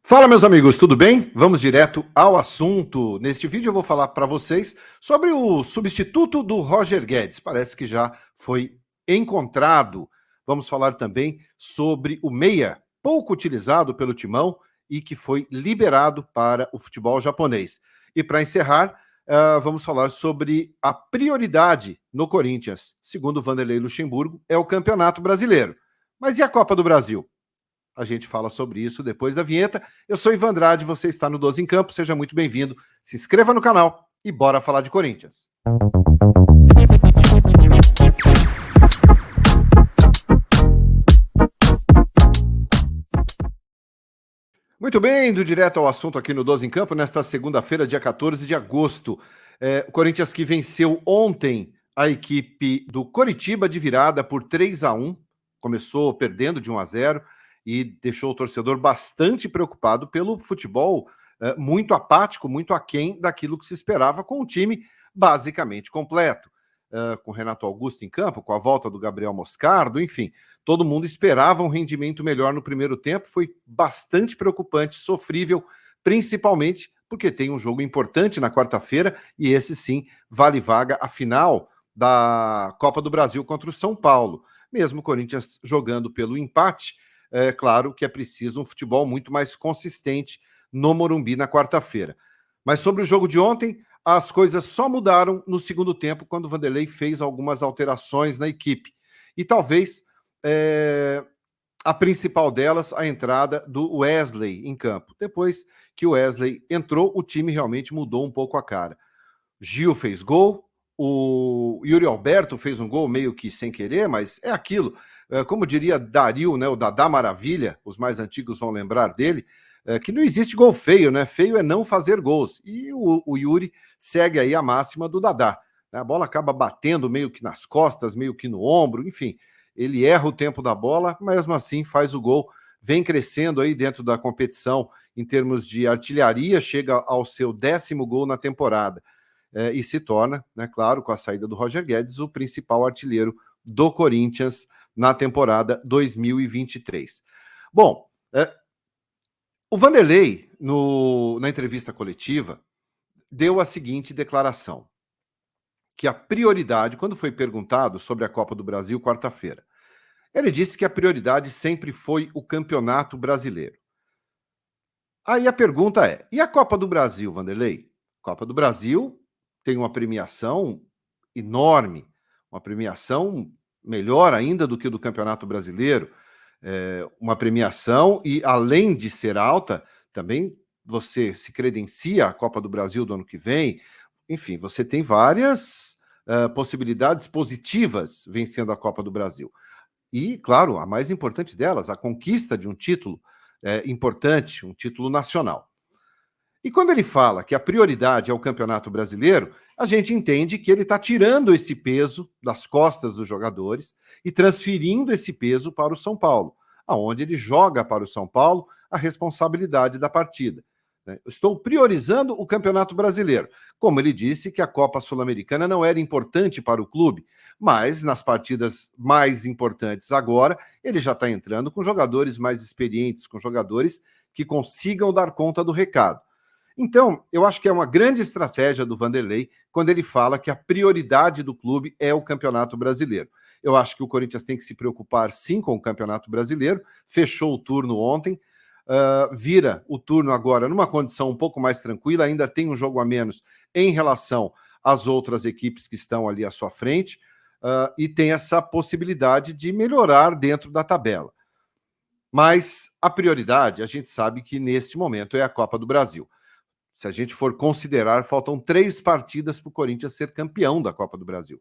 Fala, meus amigos, tudo bem? Vamos direto ao assunto. Neste vídeo eu vou falar para vocês sobre o substituto do Roger Guedes. Parece que já foi encontrado. Vamos falar também sobre o meia, pouco utilizado pelo Timão e que foi liberado para o futebol japonês. E para encerrar, vamos falar sobre a prioridade no Corinthians. Segundo Vanderlei Luxemburgo, é o Campeonato Brasileiro. Mas e a Copa do Brasil? A gente fala sobre isso depois da vinheta. Eu sou Ivan Andrade, você está no 12 em Campo, seja muito bem-vindo. Se inscreva no canal e bora falar de Corinthians. Muito bem, do direto ao assunto aqui no 12 em Campo, nesta segunda-feira, dia 14 de agosto. O Corinthians que venceu ontem a equipe do Coritiba de virada por 3-1, começou perdendo de 1-0, e deixou o torcedor bastante preocupado pelo futebol muito apático, muito aquém daquilo que se esperava com o time basicamente completo. Com Renato Augusto em campo, com a volta do Gabriel Moscardo, enfim, todo mundo esperava um rendimento melhor no primeiro tempo, foi bastante preocupante, sofrível, principalmente porque tem um jogo importante na quarta-feira, e esse sim vale vaga a final da Copa do Brasil contra o São Paulo. Mesmo o Corinthians jogando pelo empate, é claro que é preciso um futebol muito mais consistente no Morumbi na quarta-feira. Mas sobre o jogo de ontem, as coisas só mudaram no segundo tempo, quando o Vanderlei fez algumas alterações na equipe. E talvez a principal delas, a entrada do Wesley em campo. Depois que o Wesley entrou, o time realmente mudou um pouco a cara. Gil fez gol, o Yuri Alberto fez um gol meio que sem querer, mas é aquilo. Como diria Dario, né, o Dadá Maravilha, os mais antigos vão lembrar dele, que não existe gol feio, né? Feio é não fazer gols. E o Yuri segue aí a máxima do Dadá. A bola acaba batendo meio que nas costas, meio que no ombro, enfim. Ele erra o tempo da bola, mas mesmo assim faz o gol. Vem crescendo aí dentro da competição em termos de artilharia, chega ao seu 10º gol na temporada. E se torna, né, claro, com a saída do Roger Guedes, o principal artilheiro do Corinthians na temporada 2023. Bom, o Vanderlei, na entrevista coletiva, deu a seguinte declaração, que a prioridade, quando foi perguntado sobre a Copa do Brasil quarta-feira, ele disse que a prioridade sempre foi o Campeonato Brasileiro. Aí a pergunta é, e a Copa do Brasil, Vanderlei? Copa do Brasil tem uma premiação enorme, uma premiação melhor ainda do que do Campeonato Brasileiro, uma premiação e, além de ser alta, também você se credencia à Copa do Brasil do ano que vem. Enfim, você tem várias possibilidades positivas vencendo a Copa do Brasil. E, claro, a mais importante delas, a conquista de um título importante, um título nacional. E quando ele fala que a prioridade é o Campeonato Brasileiro, a gente entende que ele está tirando esse peso das costas dos jogadores e transferindo esse peso para o São Paulo, aonde ele joga para o São Paulo a responsabilidade da partida. Eu estou priorizando o Campeonato Brasileiro. Como ele disse que a Copa Sul-Americana não era importante para o clube, mas nas partidas mais importantes agora, ele já está entrando com jogadores mais experientes, com jogadores que consigam dar conta do recado. Então, eu acho que é uma grande estratégia do Vanderlei quando ele fala que a prioridade do clube é o Campeonato Brasileiro. Eu acho que o Corinthians tem que se preocupar sim com o Campeonato Brasileiro, fechou o turno ontem, vira o turno agora numa condição um pouco mais tranquila, ainda tem um jogo a menos em relação às outras equipes que estão ali à sua frente, e tem essa possibilidade de melhorar dentro da tabela. Mas a prioridade, a gente sabe que neste momento é a Copa do Brasil. Se a gente for considerar, faltam 3 partidas para o Corinthians ser campeão da Copa do Brasil.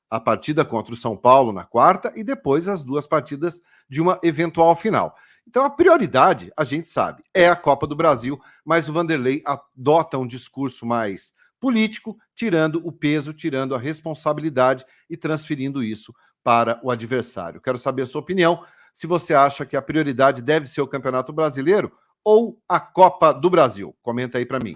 A partida contra o São Paulo na quarta e depois as 2 partidas de uma eventual final. Então a prioridade, a gente sabe, é a Copa do Brasil, mas o Vanderlei adota um discurso mais político, tirando o peso, tirando a responsabilidade e transferindo isso para o adversário. Quero saber a sua opinião, se você acha que a prioridade deve ser o Campeonato Brasileiro ou a Copa do Brasil? Comenta aí para mim.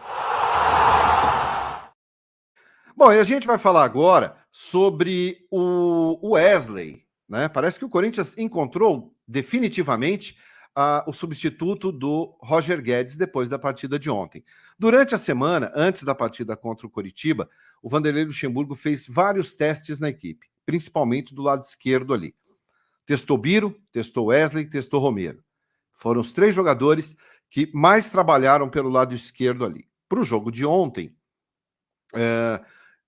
Bom, e a gente vai falar agora sobre o Wesley, né? Parece que o Corinthians encontrou definitivamente o substituto do Roger Guedes depois da partida de ontem. Durante a semana, antes da partida contra o Coritiba, o Vanderlei Luxemburgo fez vários testes na equipe, principalmente do lado esquerdo ali. Testou Biro, testou Wesley, testou Romero. Foram os 3 jogadores que mais trabalharam pelo lado esquerdo ali. Para o jogo de ontem,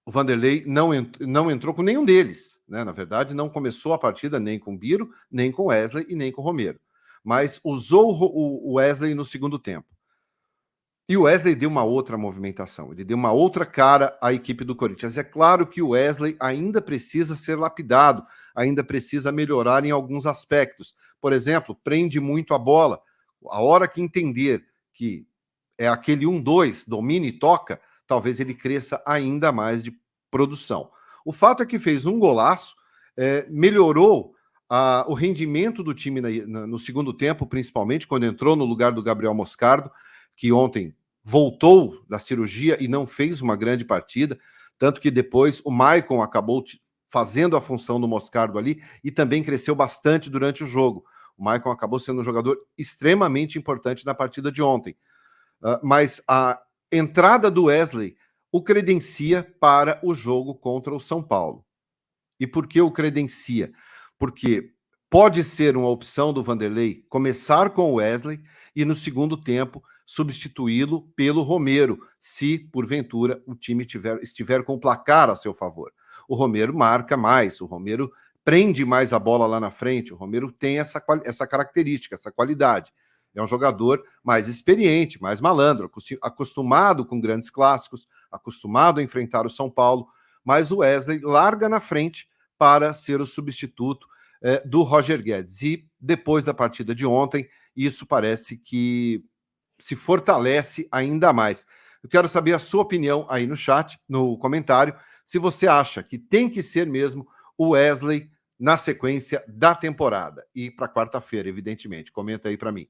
o Vanderlei não entrou com nenhum deles, né? Na verdade, não começou a partida nem com Biro, nem com Wesley e nem com Romero, mas usou o Wesley no segundo tempo. E o Wesley deu uma outra movimentação, ele deu uma outra cara à equipe do Corinthians. É claro que o Wesley ainda precisa ser lapidado, ainda precisa melhorar em alguns aspectos. Por exemplo, prende muito a bola. A hora que entender que é aquele 1-2, domina e toca, talvez ele cresça ainda mais de produção. O fato é que fez um golaço, melhorou o rendimento do time no segundo tempo, principalmente quando entrou no lugar do Gabriel Moscardo, que ontem voltou da cirurgia e não fez uma grande partida, tanto que depois o Maicon acabou fazendo a função do Moscardo ali e também cresceu bastante durante o jogo. O Maicon acabou sendo um jogador extremamente importante na partida de ontem. Mas a entrada do Wesley o credencia para o jogo contra o São Paulo. E por que o credencia? Porque pode ser uma opção do Vanderlei começar com o Wesley e no segundo tempo substituí-lo pelo Romero, se porventura o time estiver com o placar a seu favor. O Romero marca mais, o Romero prende mais a bola lá na frente, o Romero tem essa característica, essa qualidade. É um jogador mais experiente, mais malandro, acostumado com grandes clássicos, acostumado a enfrentar o São Paulo, mas o Wesley larga na frente para ser o substituto do Roger Guedes. E depois da partida de ontem, isso parece que se fortalece ainda mais. Eu quero saber a sua opinião aí no chat, no comentário, se você acha que tem que ser mesmo o Wesley na sequência da temporada. E para quarta-feira, evidentemente. Comenta aí para mim.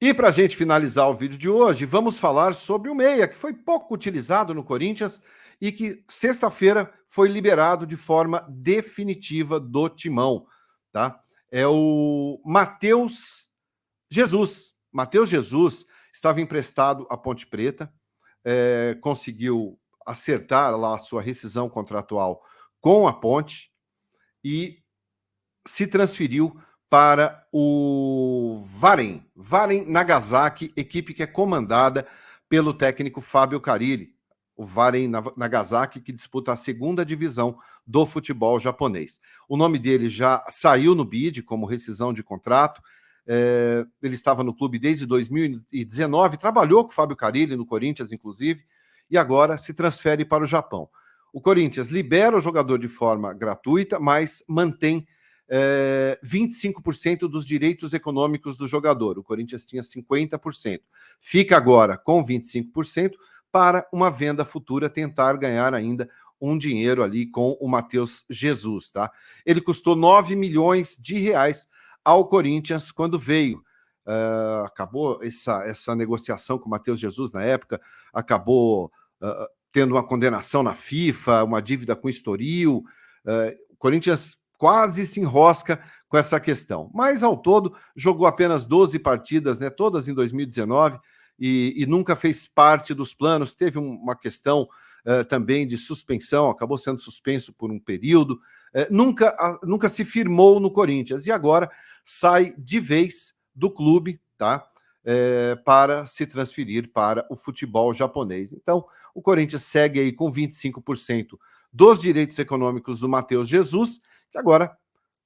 E para a gente finalizar o vídeo de hoje, vamos falar sobre o meia, que foi pouco utilizado no Corinthians e que sexta-feira foi liberado de forma definitiva do Timão, tá? É o Matheus Jesus. Matheus Jesus estava emprestado à Ponte Preta, conseguiu acertar lá a sua rescisão contratual com a Ponte e se transferiu para o Varen Nagasaki, equipe que é comandada pelo técnico Fábio Carille. O Varen Nagasaki, que disputa a segunda divisão do futebol japonês. O nome dele já saiu no bid como rescisão de contrato. Ele estava no clube desde 2019, trabalhou com o Fábio Carille no Corinthians, inclusive, e agora se transfere para o Japão. O Corinthians libera o jogador de forma gratuita, mas mantém 25% dos direitos econômicos do jogador. O Corinthians tinha 50%. Fica agora com 25% para uma venda futura tentar ganhar ainda um dinheiro ali com o Matheus Jesus, tá? Ele custou 9 milhões de reais ao Corinthians quando veio. Acabou essa negociação com o Matheus Jesus na época, acabou tendo uma condenação na FIFA, uma dívida com o Estoril. O Corinthians quase se enrosca com essa questão. Mas, ao todo, jogou apenas 12 partidas, né, todas em 2019, e nunca fez parte dos planos. Teve uma questão também de suspensão, acabou sendo suspenso por um período. Nunca se firmou no Corinthians. E agora sai de vez do clube, tá? Para se transferir para o futebol japonês. Então, o Corinthians segue aí com 25% dos direitos econômicos do Matheus Jesus, que agora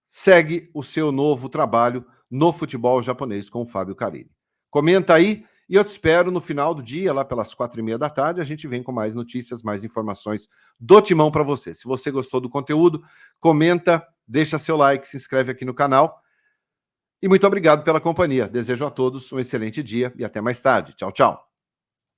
segue o seu novo trabalho no futebol japonês com o Fábio Carille. Comenta aí e eu te espero no final do dia, lá pelas 4h30 da tarde, a gente vem com mais notícias, mais informações do Timão para você. Se você gostou do conteúdo, comenta, deixa seu like, se inscreve aqui no canal. E muito obrigado pela companhia. Desejo a todos um excelente dia e até mais tarde. Tchau, tchau.